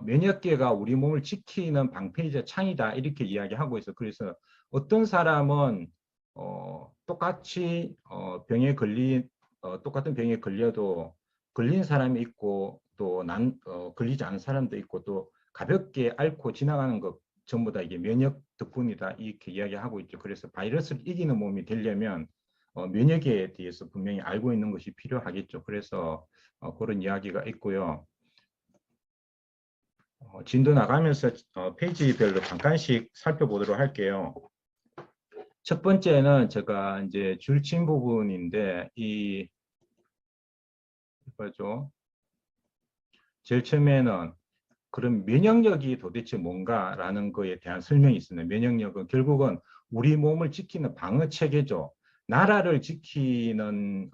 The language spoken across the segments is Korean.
면역계가 우리 몸을 지키는 방패이자 창이다 이렇게 이야기하고 있어. 그래서 어떤 사람은 똑같이 똑같은 병에 걸려도 걸린 사람이 있고 또 걸리지 않은 사람도 있고 또 가볍게 앓고 지나가는 것 전부 다 이게 면역 덕분이다 이렇게 이야기하고 있죠. 그래서 바이러스를 이기는 몸이 되려면 면역에 대해서 분명히 알고 있는 것이 필요하겠죠. 그래서 그런 이야기가 있고요. 진도 나가면서 페이지별로 잠깐씩 살펴보도록 할게요. 첫 번째는 제가 이제 줄친 부분인데 이거죠. 제일 처음에는 그럼 면역력이 도대체 뭔가라는 거에 대한 설명이 있습니다. 면역력은 결국은 우리 몸을 지키는 방어 체계죠. 나라를 지키려면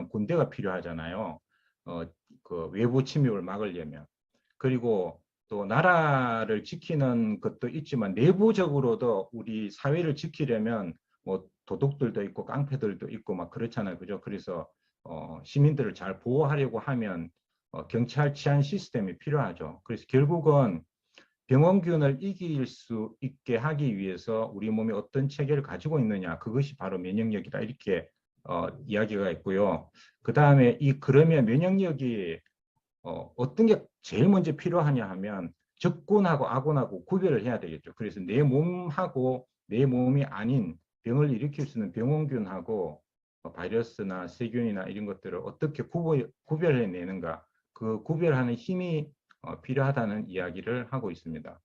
군대가 필요하잖아요. 그 외부 침입을 막으려면. 그리고 또 나라를 지키는 것도 있지만 내부적으로도 우리 사회를 지키려면 뭐 도둑들도 있고 깡패들도 있고 막 그렇잖아요. 그죠? 그래서 시민들을 잘 보호하려고 하면 경찰 치안 시스템이 필요하죠. 그래서 결국은 병원균을 이길 수 있게 하기 위해서 우리 몸이 어떤 체계를 가지고 있느냐, 그것이 바로 면역력이다 이렇게 이야기가 있고요. 그 다음에 그러면 면역력이 어떤 게 제일 먼저 필요하냐 하면 적군하고 아군하고 구별을 해야 되겠죠. 그래서 내 몸하고 내 몸이 아닌 병을 일으킬 수 있는 병원균하고 바이러스나 세균이나 이런 것들을 어떻게 구별해내는가, 그 구별하는 힘이 필요하다는 이야기를 하고 있습니다.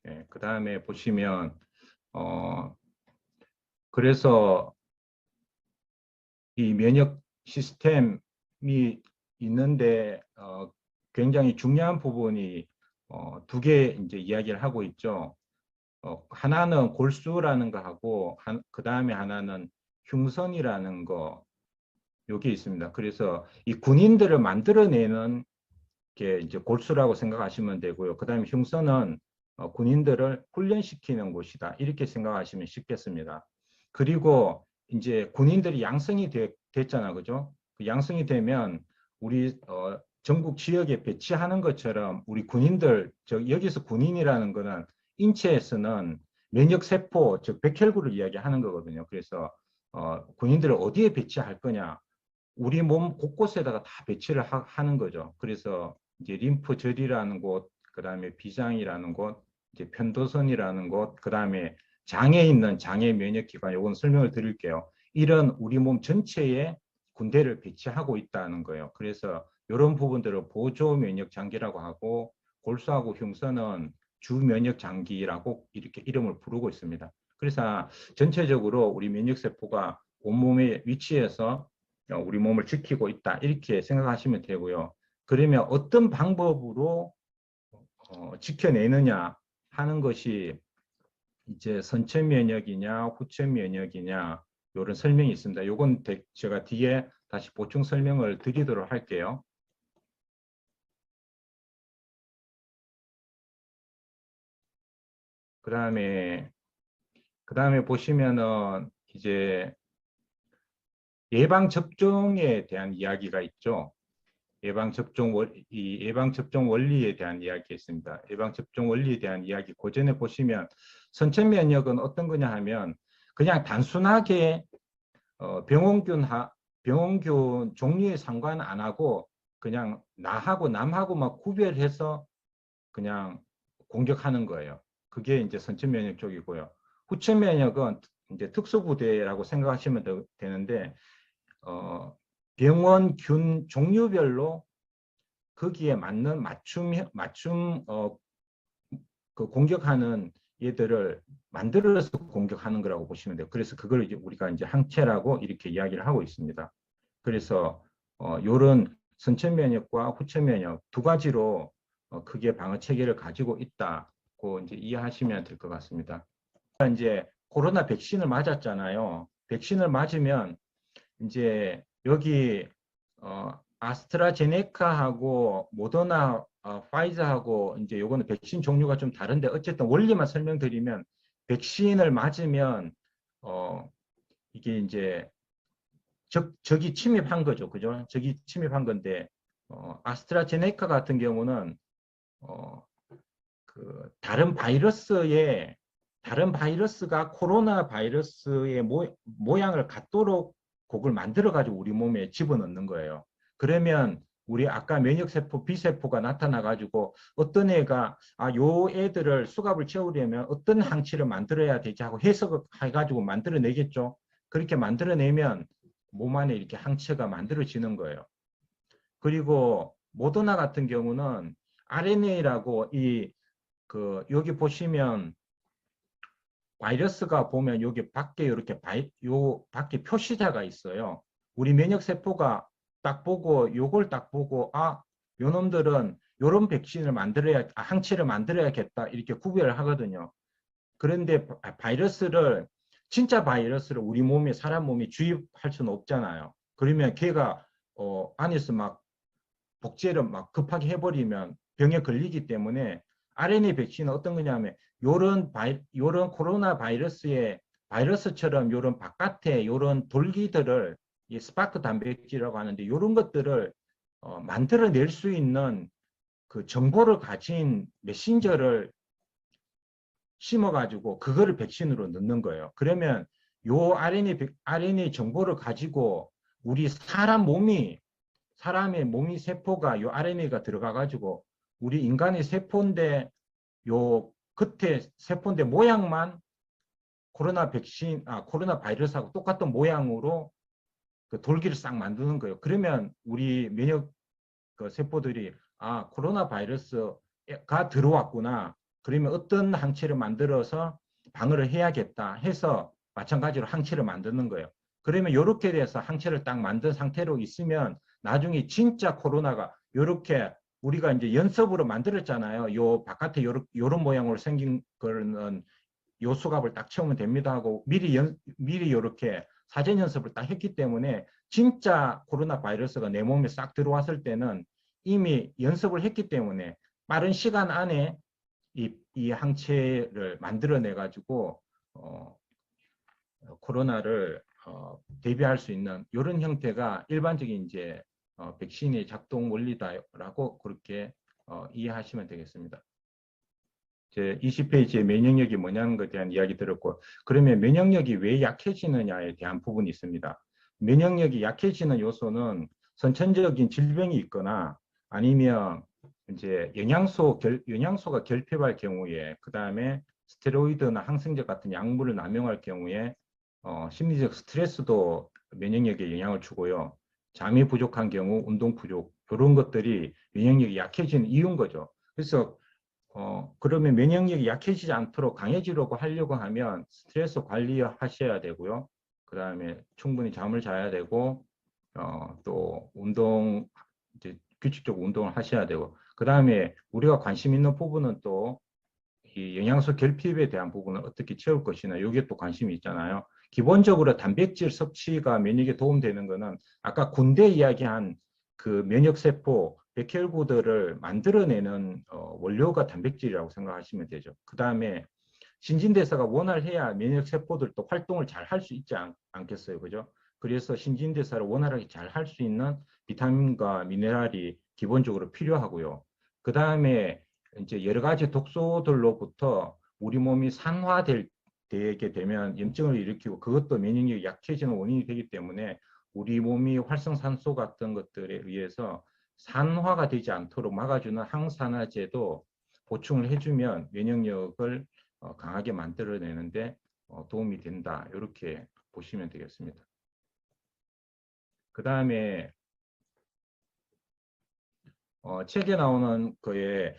네, 그 다음에 보시면 그래서 이 면역 시스템이 있는데 굉장히 중요한 부분이 두 개 이제 이야기를 하고 있죠. 하나는 골수라는 거 하고 그 다음에 하나는 흉선이라는 거 여기 있습니다. 그래서 이 군인들을 만들어내는 게 이제 골수라고 생각하시면 되고요. 그 다음에 흉선은 군인들을 훈련시키는 곳이다. 이렇게 생각하시면 쉽겠습니다. 그리고 이제 군인들이 양성이 됐잖아, 그죠? 그 양성이 되면 우리 전국 지역에 배치하는 것처럼 우리 군인들, 여기서 군인이라는 거는 인체에서는 면역세포, 즉 백혈구를 이야기하는 거거든요. 그래서 군인들을 어디에 배치할 거냐? 우리 몸 곳곳에다가 다 배치를 하는 거죠. 그래서 이제 림프절이라는 곳, 그 다음에 비장이라는 곳, 이제 편도선이라는 곳, 그 다음에 장에 있는 장의 면역기관, 요건 설명을 드릴게요. 이런 우리 몸 전체에 군대를 배치하고 있다는 거예요. 그래서 이런 부분들을 보조 면역 장기라고 하고 골수하고 흉선은 주 면역 장기라고 이렇게 이름을 부르고 있습니다. 그래서 전체적으로 우리 면역 세포가 온몸에 위치해서 우리 몸을 지키고 있다 이렇게 생각하시면 되고요. 그러면 어떤 방법으로 지켜내느냐 하는 것이 이제 선천 면역이냐 후천 면역이냐 이런 설명이 있습니다. 이건 제가 뒤에 다시 보충 설명을 드리도록 할게요. 그 다음에 보시면은 이제 예방 접종에 대한 이야기가 있죠. 예방접종 원리에 대한 이야기가 있습니다. 예방접종 원리에 대한 이야기 그 전에 보시면 선천면역은 어떤 거냐 하면 그냥 단순하게 병원균 종류에 상관 안 하고 그냥 나하고 남하고 막 구별해서 그냥 공격하는 거예요. 그게 이제 선천면역 쪽이고요. 후천면역은 이제 특수부대라고 생각하시면 되는데 병원균 종류별로 거기에 맞는 맞춤 그 공격하는 얘들을 만들어서 공격하는 거라고 보시면 돼요. 그래서 그걸 이제 우리가 이제 항체라고 이렇게 이야기를 하고 있습니다. 그래서 요런 선천 면역과 후천 면역 두 가지로 크게 방어 체계를 가지고 있다고 이제 이해하시면 될 것 같습니다. 이제 코로나 백신을 맞았잖아요. 백신을 맞으면 이제 여기 아스트라제네카하고 모더나, 파이자하고 이제 요거는 백신 종류가 좀 다른데 어쨌든 원리만 설명드리면 백신을 맞으면 이게 이제 적이 침입한 거죠. 그죠? 적이 침입한 건데, 아스트라제네카 같은 경우는, 다른 바이러스가 코로나 바이러스의 모양을 갖도록 그걸 만들어가지고 우리 몸에 집어넣는 거예요. 그러면 우리 아까 면역세포, B세포가 나타나가지고 어떤 애가 요 애들을 수갑을 채우려면 어떤 항체를 만들어야 되지 하고 해석해가지고 만들어내겠죠. 그렇게 만들어내면 몸 안에 이렇게 항체가 만들어지는 거예요. 그리고 모더나 같은 경우는 RNA라고 여기 보시면 바이러스가 보면 여기 밖에 이렇게 요 밖에 표시자가 있어요. 우리 면역세포가 딱 보고 요걸 딱 보고 요 놈들은 요런 백신을 항체를 만들어야겠다 이렇게 구별을 하거든요. 그런데 진짜 바이러스를 우리 몸에 사람 몸에 주입할 수는 없잖아요. 그러면 걔가 안에서 막 복제를 막 급하게 해버리면 병에 걸리기 때문에 RNA 백신은 어떤 거냐면 요런 코로나 바이러스처럼 요런 바깥에 요런 돌기들을 스파크 단백질이라고 하는데 요런 것들을 만들어낼 수 있는 그 정보를 가진 메신저를 심어가지고 그거를 백신으로 넣는 거예요. 그러면 요 RNA 정보를 가지고 우리 사람의 몸이 세포가 요 RNA가 들어가가지고 우리 인간의 세포인데 요 겉에 세포인데 모양만 코로나 바이러스하고 똑같은 모양으로 그 돌기를 싹 만드는 거예요. 그러면 우리 면역 세포들이 코로나 바이러스가 들어왔구나. 그러면 어떤 항체를 만들어서 방어를 해야겠다 해서 마찬가지로 항체를 만드는 거예요. 그러면 이렇게 돼서 항체를 딱 만든 상태로 있으면 나중에 진짜 코로나가 이렇게 우리가 이제 연습으로 만들었잖아요. 요 바깥에 요런 모양으로 생긴 거는 요 수갑을 딱 채우면 됩니다 하고 미리 이렇게 사전 연습을 딱 했기 때문에 진짜 코로나 바이러스가 내 몸에 싹 들어왔을 때는 이미 연습을 했기 때문에 빠른 시간 안에 이 항체를 만들어내 가지고 코로나를 대비할 수 있는 이런 형태가 일반적인 이제 백신의 작동 원리다라고 그렇게 이해하시면 되겠습니다. 제 20페이지에 면역력이 뭐냐는 것에 대한 이야기 들었고, 그러면 면역력이 왜 약해지느냐에 대한 부분이 있습니다. 면역력이 약해지는 요소는 선천적인 질병이 있거나 아니면 이제 영양소가 결핍할 경우에, 그 다음에 스테로이드나 항생제 같은 약물을 남용할 경우에 심리적 스트레스도 면역력에 영향을 주고요. 잠이 부족한 경우, 운동 부족, 이런 것들이 면역력이 약해지는 이유인 거죠. 그래서 그러면 면역력이 약해지지 않도록 강해지려고 하려고 하면 스트레스 관리하셔야 되고요. 그 다음에 충분히 잠을 자야 되고, 또 이제 규칙적으로 운동을 하셔야 되고, 그 다음에 우리가 관심 있는 부분은 또 이 영양소 결핍에 대한 부분을 어떻게 채울 것이냐, 이게 또 관심이 있잖아요. 기본적으로 단백질 섭취가 면역에 도움되는 거는 아까 군대 이야기한 그 면역세포, 백혈구들을 만들어내는 원료가 단백질이라고 생각하시면 되죠. 그 다음에 신진대사가 원활해야 면역세포들도 활동을 잘 할 수 있지 않겠어요. 그죠? 그래서 신진대사를 원활하게 잘 할 수 있는 비타민과 미네랄이 기본적으로 필요하고요. 그 다음에 이제 여러 가지 독소들로부터 우리 몸이 되게 되면 염증을 일으키고 그것도 면역력이 약해지는 원인이 되기 때문에 우리 몸이 활성산소 같은 것들에 의해서 산화가 되지 않도록 막아주는 항산화제도 보충을 해주면 면역력을 강하게 만들어내는데 도움이 된다. 이렇게 보시면 되겠습니다. 그 다음에 책에 나오는 거에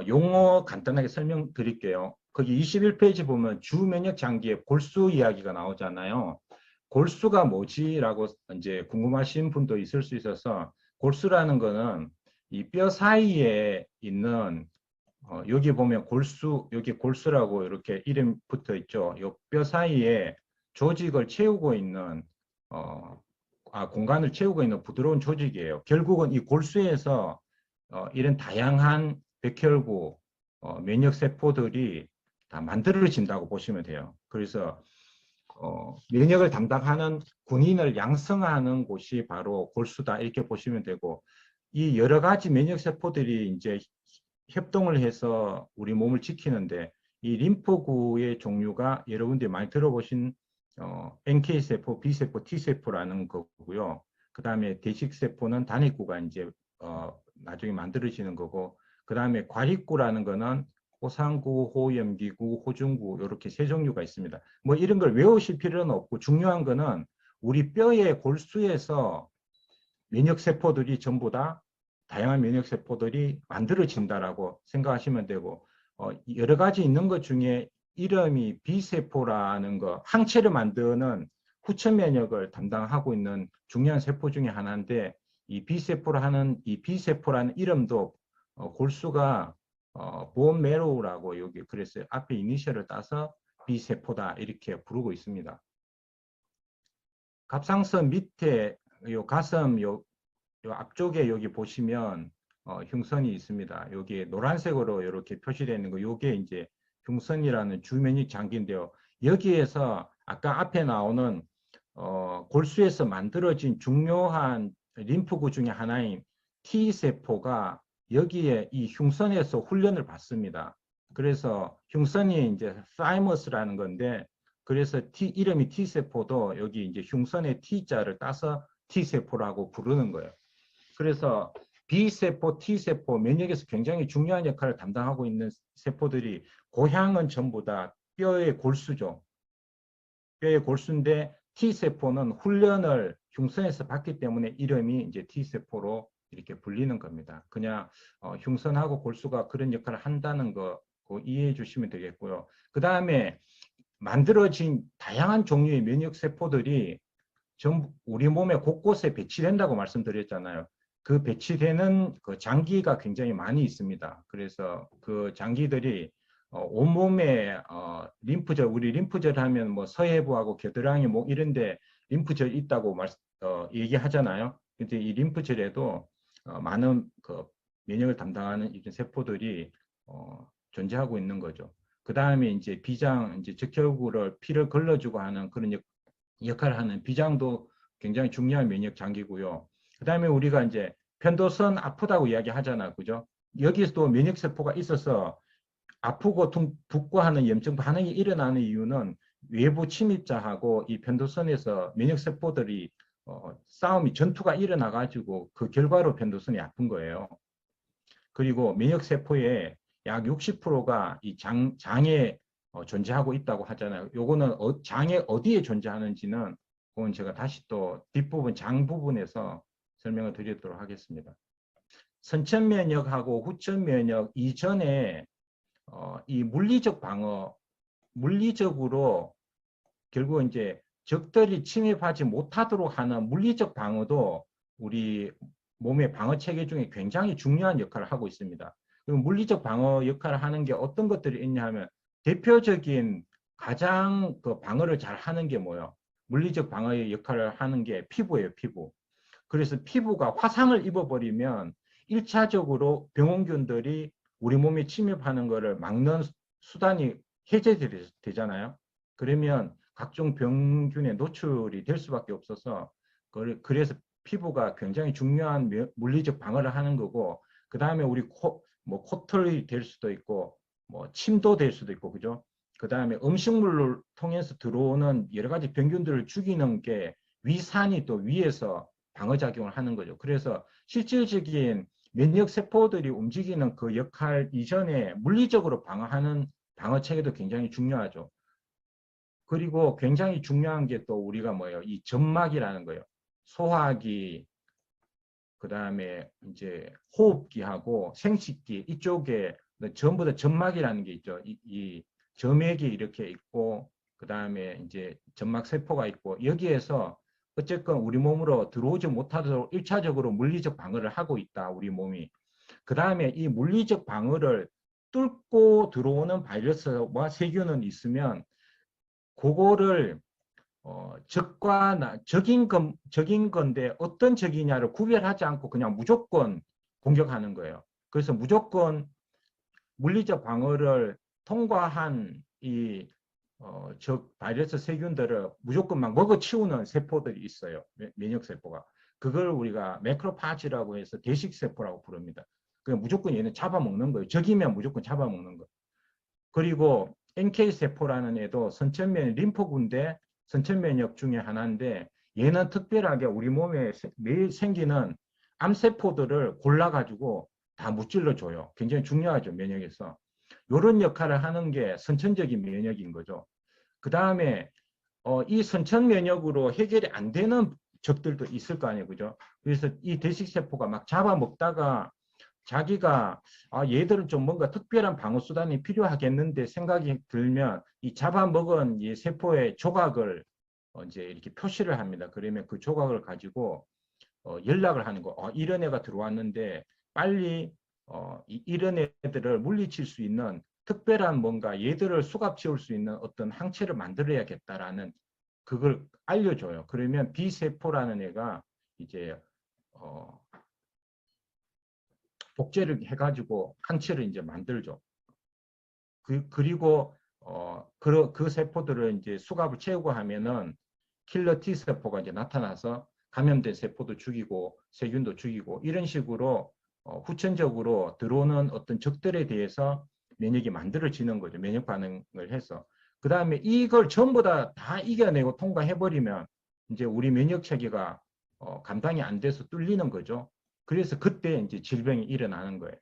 용어 간단하게 설명드릴게요. 거기 21페이지 보면 주면역 장기의 골수 이야기가 나오잖아요. 골수가 뭐지라고 이제 궁금하신 분도 있을 수 있어서, 골수라는 거는 이 뼈 사이에 있는 여기 보면 여기 골수라고 이렇게 이름 붙어 있죠. 이 뼈 사이에 조직을 채우고 있는 공간을 채우고 있는 부드러운 조직이에요. 결국은 이 골수에서 이런 다양한 백혈구, 면역 세포들이 다 만들어진다고 보시면 돼요. 그래서 면역을 담당하는 군인을 양성하는 곳이 바로 골수다 이렇게 보시면 되고, 이 여러 가지 면역 세포들이 이제 협동을 해서 우리 몸을 지키는데, 이 림프구의 종류가 여러분들이 많이 들어보신 NK세포, B세포, T세포라는 거고요. 그 다음에 대식세포는 단핵구가 이제 나중에 만들어지는 거고, 그 다음에 과립구라는 거는 호상구, 호염기구, 호중구 이렇게 세 종류가 있습니다. 뭐 이런 걸 외우실 필요는 없고, 중요한 거는 우리 뼈의 골수에서 면역세포들이 전부 다 다양한 면역세포들이 만들어진다라고 생각하시면 되고, 여러 가지 있는 것 중에 이름이 B세포라는 거, 항체를 만드는 후천 면역을 담당하고 있는 중요한 세포 중에 하나인데, 이 B세포라는 이름도 골수가 본 메로우라고 여기 그랬어요. 앞에 이니셜을 따서 B세포다 이렇게 부르고 있습니다. 갑상선 밑에 요 가슴 요 앞쪽에 여기 보시면 흉선이 있습니다. 여기 노란색으로 이렇게 표시되어 있는 거, 요게 이제 흉선이라는 주면역 장기인데요. 여기에서 아까 앞에 나오는 골수에서 만들어진 중요한 림프구 중에 하나인 T세포가 여기에 이 흉선에서 훈련을 받습니다. 그래서 흉선이 이제 사이머스라는 건데, 그래서 이름이 T세포도 여기 이제 흉선의 T자를 따서 T세포라고 부르는 거예요. 그래서 B세포, T세포, 면역에서 굉장히 중요한 역할을 담당하고 있는 세포들이 고향은 전부 다 뼈의 골수죠. 뼈의 골수인데 T세포는 훈련을 흉선에서 받기 때문에 이름이 이제 T세포로 이렇게 불리는 겁니다. 그냥 흉선하고 골수가 그런 역할을 한다는 거 이해해 주시면 되겠고요. 그 다음에 만들어진 다양한 종류의 면역 세포들이 전부 우리 몸에 곳곳에 배치된다고 말씀드렸잖아요. 그 배치되는 그 장기가 굉장히 많이 있습니다. 그래서 그 장기들이 온몸에 림프절, 우리 림프절 하면 뭐 서해부하고 겨드랑이 목 이런데 림프절 있다고 얘기하잖아요. 근데 이 림프절에도 많은 그 면역을 담당하는 이런 세포들이 존재하고 있는 거죠. 그 다음에 이제 비장, 이제 적혈구를 피를 걸러주고 하는 그런 역할을 하는 비장도 굉장히 중요한 면역 장기고요. 그 다음에 우리가 이제 편도선 아프다고 이야기하잖아, 그죠? 여기서도 면역 세포가 있어서 아프고 붓고 하는 염증 반응이 일어나는 이유는 외부 침입자하고 이 편도선에서 면역 세포들이 싸움이 전투가 일어나 가지고 그 결과로 편도선이 아픈 거예요. 그리고 면역 세포의 약 60%가 이 장에 존재하고 있다고 하잖아요. 요거는 장에 어디에 존재하는지는 그건 제가 다시 또 뒷부분 장 부분에서 설명을 드리도록 하겠습니다. 선천 면역하고 후천 면역 이전에 이 물리적 방어, 물리적으로 결국 이제 적들이 침입하지 못하도록 하는 물리적 방어도 우리 몸의 방어 체계 중에 굉장히 중요한 역할을 하고 있습니다. 그 물리적 방어 역할을 하는 게 어떤 것들이 있냐 하면, 대표적인 가장 그 방어를 잘 하는 게 뭐예요? 물리적 방어의 역할을 하는 게 피부예요, 피부. 그래서 피부가 화상을 입어버리면 1차적으로 병원균들이 우리 몸에 침입하는 것을 막는 수단이 해제되잖아요. 그러면 각종 병균에 노출이 될 수밖에 없어서, 그래서 피부가 굉장히 중요한 물리적 방어를 하는 거고, 그 다음에 우리 코털이 될 수도 있고, 뭐 침도 될 수도 있고, 그죠? 그 다음에 음식물을 통해서 들어오는 여러 가지 병균들을 죽이는 게 위산이 또 위에서 방어작용을 하는 거죠. 그래서 실질적인 면역 세포들이 움직이는 그 역할 이전에 물리적으로 방어하는 방어 체계도 굉장히 중요하죠. 그리고 굉장히 중요한 게 또 우리가 뭐예요? 이 점막이라는 거예요. 소화기, 그 다음에 이제 호흡기하고 생식기 이쪽에 전부 다 점막이라는 게 있죠. 이 점액이 이렇게 있고, 그 다음에 이제 점막 세포가 있고, 여기에서 어쨌건 우리 몸으로 들어오지 못하도록 1차적으로 물리적 방어를 하고 있다, 우리 몸이. 그 다음에 이 물리적 방어를 뚫고 들어오는 바이러스와 세균은 있으면 그거를 적인 건데 어떤 적이냐를 구별하지 않고 그냥 무조건 공격하는 거예요. 그래서 무조건 물리적 방어를 통과한 이 즉 바이러스 세균들을 무조건 막 먹어치우는 세포들이 있어요. 면역 세포가. 그걸 우리가 매크로파지라고 해서 대식 세포라고 부릅니다. 그 무조건 얘는 잡아먹는 거예요. 적이면 무조건 잡아먹는 거예요. 그리고 NK 세포라는 애도 선천면 림프군대 선천면역 중에 하나인데 얘는 특별하게 우리 몸에 매일 생기는 암세포들을 골라가지고 다 무찔러 줘요. 굉장히 중요하죠, 면역에서. 이런 역할을 하는 게 선천적인 면역인 거죠. 그 다음에 이 선천 면역으로 해결이 안 되는 적들도 있을 거 아니에요, 그죠? 그래서 이 대식세포가 막 잡아먹다가 자기가 얘들은 좀 뭔가 특별한 방어 수단이 필요하겠는데 생각이 들면 이 잡아먹은 이 세포의 조각을 이제 이렇게 표시를 합니다. 그러면 그 조각을 가지고 연락을 하는 거. 이런 애가 들어왔는데 빨리 이런 애들을 물리칠 수 있는 특별한 뭔가 얘들을 수갑지을 수 있는 어떤 항체를 만들어야겠다라는 그걸 알려줘요. 그러면 B세포라는 애가 이제 복제를 해가지고 항체를 이제 만들죠. 그리고 그 세포들을 이제 수갑을 채우고 하면은 킬러 T 세포가 이제 나타나서 감염된 세포도 죽이고 세균도 죽이고 이런 식으로 후천적으로 들어오는 어떤 적들에 대해서 면역이 만들어지는 거죠. 면역 반응을 해서. 그 다음에 이걸 전부 다 이겨내고 통과해버리면 이제 우리 면역 체계가 감당이 안 돼서 뚫리는 거죠. 그래서 그때 이제 질병이 일어나는 거예요.